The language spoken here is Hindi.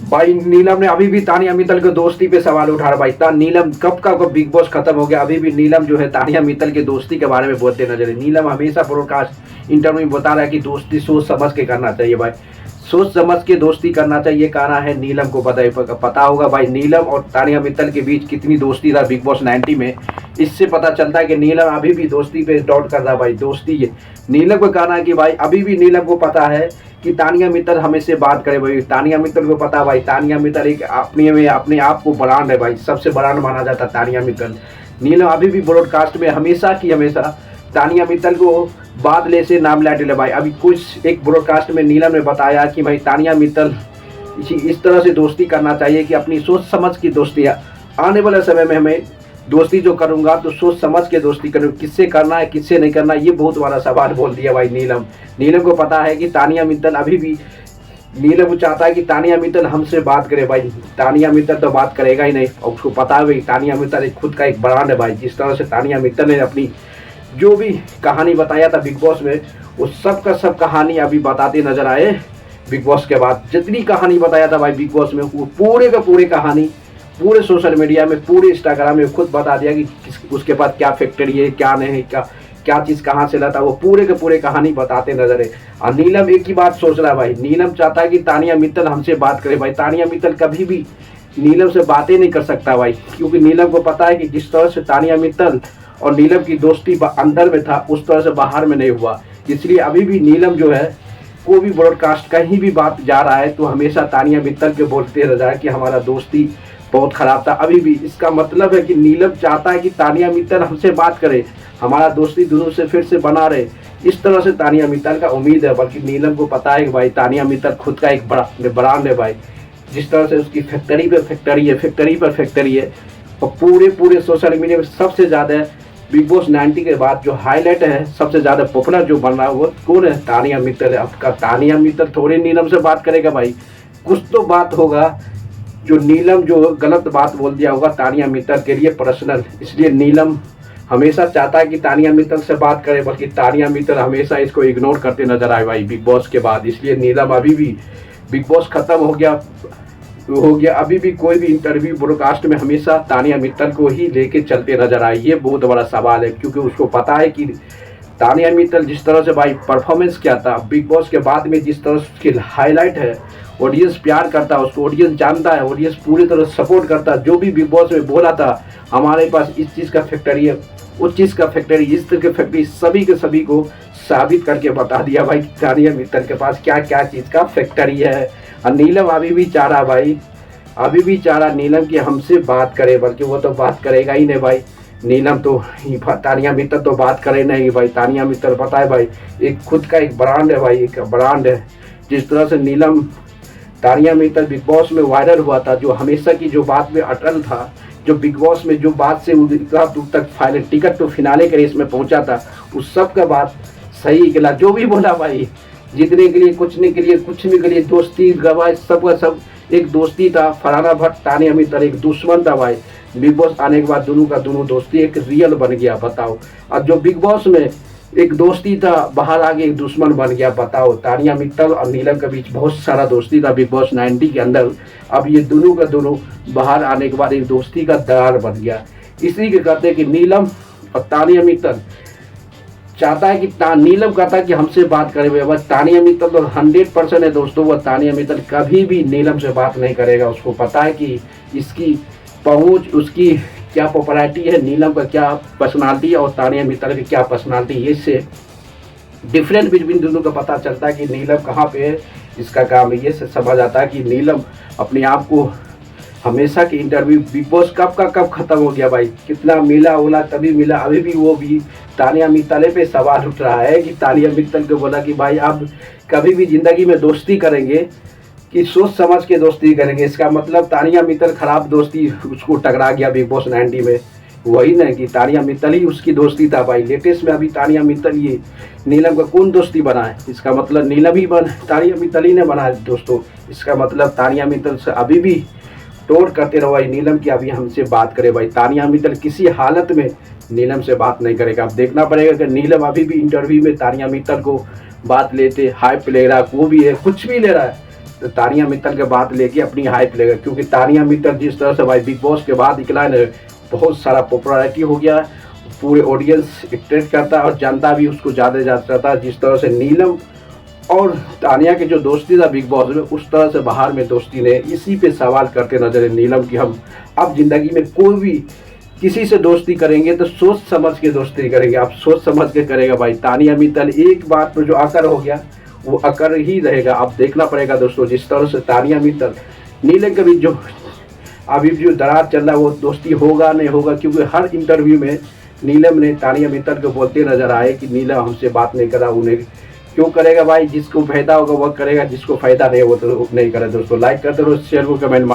भाई नीलम ने अभी भी तानिया मित्तल के दोस्ती पे सवाल उठा रहा भाई। नीलम कब का बिग बॉस खत्म हो गया, अभी भी नीलम जो है तानिया मित्तल की दोस्ती के बारे में बोलते नजर है। नीलम हमेशा ब्रॉडकास्ट इंटरव्यू में बता रहा है कि दोस्ती सोच समझ के करना चाहिए भाई, सोच समझ के दोस्ती करना चाहिए। कहना है नीलम को पता होगा भाई नीलम और तानिया मित्तल के बीच कितनी दोस्ती था बिग बॉस 90 में। इससे पता चलता है कि नीलम अभी भी दोस्ती पे डाउट कर रहा है भाई। दोस्ती है नीलम को कहना है कि भाई अभी भी नीलम को पता है कि तानिया मित्तल हमें बात करे भाई। तानिया मित्तल को पता भाई, तानिया मित्तल एक अपने आप को ब्रांड है भाई, सबसे ब्रांड माना जाता है तानिया मित्तल। नीलम अभी भी ब्रॉडकास्ट में हमेशा तानिया मित्तल को बादले से नाम ला दिले भाई। अभी कुछ एक ब्रॉडकास्ट में नीलम ने बताया कि भाई तानिया मित्तल इस तरह से दोस्ती करना चाहिए कि अपनी सोच समझ की दोस्ती है। आने वाले समय में हमें दोस्ती जो करूंगा तो सोच समझ के दोस्ती करूँ, किससे करना है किससे नहीं करना ये बहुत बड़ा सवाल बोल दिया भाई नीलम। नीलम को पता है कि तानिया मित्तल अभी भी, नीलम चाहता है कि तानिया मित्तल हमसे बात करे भाई। तानिया मित्तल तो बात करेगा ही नहीं और उसको पता है भाई तानिया मित्तल एक खुद का एक ब्रांड है भाई। जिस तरह से तानिया मित्तल ने अपनी जो भी कहानी बताया था बिग बॉस में, वो सब का सब कहानी अभी बताते नजर आए बिग बॉस के बाद। जितनी कहानी बताया था भाई बिग बॉस में, वो पूरे का पूरे कहानी पूरे सोशल मीडिया में पूरे इंस्टाग्राम में खुद बता दिया कि उसके पास क्या फैक्ट्री है क्या नहीं, क्या चीज़ कहाँ से लाता, वो पूरे के पूरे कहानी बताते नजर है। और नीलम एक ही बात सोच रहा है भाई, नीलम चाहता है कि तानिया मित्तल हमसे बात करे भाई। तानिया मित्तल कभी भी नीलम से बातें नहीं कर सकता भाई, क्योंकि नीलम को पता है कि जिस तरह से तानिया मित्तल और नीलम की दोस्ती अंदर में था उस तरह से बाहर में नहीं हुआ। इसलिए अभी भी नीलम जो है कोई भी ब्रॉडकास्ट कहीं भी बात जा रहा है तो हमेशा तानिया मित्तल के बोलते रह जाए कि हमारा दोस्ती बहुत खराब था। अभी भी इसका मतलब है कि नीलम चाहता है कि तानिया मित्तल हमसे बात करे, हमारा दोस्ती दोनों से फिर से बना रहे। इस तरह से तानिया मित्तल का उम्मीद है। बल्कि नीलम को पता है कि भाई तानिया मित्तल खुद का एक बड़ा ब्रांड है भाई। जिस तरह से उसकी फैक्ट्री पर फैक्ट्री है और पूरे सोशल मीडिया में सबसे ज़्यादा बिग बॉस 90 के बाद जो हाईलाइट है, सबसे ज़्यादा पॉपुलर जो बन रहा है वो कौन है? तानिया मित्तल है। आपका तानिया मित्तल थोड़ी नीलम से बात करेगा भाई, कुछ तो बात होगा जो नीलम जो गलत बात बोल दिया होगा तानिया मित्तल के लिए पर्सनल। इसलिए नीलम हमेशा चाहता है कि तानिया मित्तल से बात करे, बल्कि तानिया मित्तल हमेशा इसको इग्नोर करते नजर आए भाई बिग बॉस के बाद। इसलिए नीलम अभी भी बिग बॉस खत्म हो गया अभी भी कोई भी इंटरव्यू ब्रॉडकास्ट में हमेशा तानिया मित्तल को ही लेके चलते नजर आए। ये बहुत बड़ा सवाल है, क्योंकि उसको पता है कि तानिया मित्तल जिस तरह से भाई परफॉर्मेंस किया था बिग बॉस के बाद में, जिस तरह से उसकी हाईलाइट है, ऑडियंस प्यार करता है उसको, ऑडियंस जानता है, ऑडियंस पूरी तरह सपोर्ट करता है। जो भी बिग बॉस में बोला था हमारे पास इस चीज़ का फैक्ट्री है, उस चीज़ का फैक्ट्री, इस तरह की फैक्ट्री, सभी के सभी को साबित करके बता दिया भाई तानिया मित्तल के पास क्या क्या चीज़ का फैक्ट्री है। और नीलम अभी भी चाह रहा भाई, अभी भी चाह रहा नीलम कि हमसे बात करे, बल्कि वो तो बात करेगा ही नहीं भाई। नीलम तो तानिया मित्तल तो बात करे नहीं भाई। तानिया मित्तल पता है भाई एक खुद का एक ब्रांड है भाई, एक ब्रांड है। जिस तरह से नीलम तानिया मित्तल बिग बॉस में वायरल हुआ था, जो हमेशा की जो बात में अटल था, जो बिग बॉस में जो बात से इतना दूर तक फाइनल टिकट तो फिनाले के रेस में पहुंचा था, उस सब का बात सही निकला। जो भी बोला भाई, जीतने के लिए कुछ नहीं के लिए कुछ नहीं के लिए दोस्ती गवाए, सबका सब एक दोस्ती था। फरहाना भट्ट तानिया मित्तल एक दुश्मन था भाई। बिग बॉस आने के बाद दोनों का दोनों दोस्ती एक रियल बन गया, बताओ। और जो बिग बॉस में एक दोस्ती था बाहर आगे एक दुश्मन बन गया, बताओ। तानिया मित्तल और नीलम के बीच बहुत सारा दोस्ती था बिग बॉस 90 के अंदर, अब ये दोनों का दोनों बाहर आने के बाद एक दोस्ती का दरार बन गया। इसी के कहते हैं कि नीलम और तानिया मित्तल चाहता है कि नीलम कहता है कि हमसे बात करे हुए, बस तानिया मित्तल तो 100% है दोस्तों। वो तानिया मित्तल कभी भी नीलम से बात नहीं करेगा। उसको पता है कि इसकी पहुंच, उसकी क्या पॉपुलैरिटी है, नीलम का क्या पर्सनालिटी है और तानिया मित्तल की क्या पर्सनालिटी है। इससे डिफरेंट बिटवीन दोनों का पता चलता है कि नीलम कहाँ पे है, इसका काम है। ये समझ आता है कि नीलम अपने आप को हमेशा की इंटरव्यू बिग बॉस कब का कब खत्म हो गया भाई, कितना मिला ओला तभी मिला। अभी भी वो भी तानिया मित्तल पे सवाल उठ रहा है कि तानिया मित्तल को बोला कि भाई आप कभी भी जिंदगी में दोस्ती करेंगे कि सोच समझ के दोस्ती करेंगे। इसका मतलब तानिया मित्तल खराब दोस्ती उसको टकरा गया बिग बॉस 90 में, वही ना कि तानिया मित्तल ही उसकी दोस्ती था भाई। लेटेस्ट में अभी तानिया मित्तल ये नीलम का कौन दोस्ती बना है? इसका मतलब नीलम ही तानिया मित्तल ही ने बनाया दोस्तों। इसका मतलब तानिया मित्तल से अभी भी टोर करते रहो भाई नीलम की अभी हमसे बात करे भाई। तानिया मित्तल किसी हालत में नीलम से बात नहीं करेगा। अब देखना पड़ेगा कि नीलम अभी भी इंटरव्यू में तानिया मित्तल को बात लेते, हाइप ले रहा है, वो भी है, कुछ भी ले रहा है, तानिया मित्तल के बात लेके अपनी हाइप लेगा, क्योंकि तानिया मित्तल जिस तरह से भाई बिग बॉस के बाद निकला है ना, बहुत सारा पॉपुलैरिटी हो गया, पूरे ऑडियंस अट्रैक्ट करता है और जनता भी उसको ज़्यादा चाहता है। जिस तरह से नीलम और तानिया की जो दोस्ती था बिग बॉस में, उस तरह से बाहर में दोस्ती ने इसी पे सवाल करते नजर है नीलम की हम अब जिंदगी में कोई भी किसी से दोस्ती करेंगे तो सोच समझ के दोस्ती करेंगे। आप सोच समझ के करेगा भाई। तानिया मित्तल एक बात पर जो अकर हो गया वो अकर ही रहेगा। अब देखना पड़ेगा दोस्तों, जिस तरह से तानिया मित्तल नीलम के बीच जो अभी जो दरार चल रहा है वो दोस्ती होगा नहीं होगा, क्योंकि हर इंटरव्यू में नीलम ने तानिया मित्तल को बोलते नजर आए कि नीलम हमसे बात नहीं करा। उन्हें क्यों करेगा भाई, जिसको फायदा होगा वह करेगा, जिसको फायदा नहीं हो तो नहीं करे। दोस्तों लाइक करते रहो, शेयर को कमेंट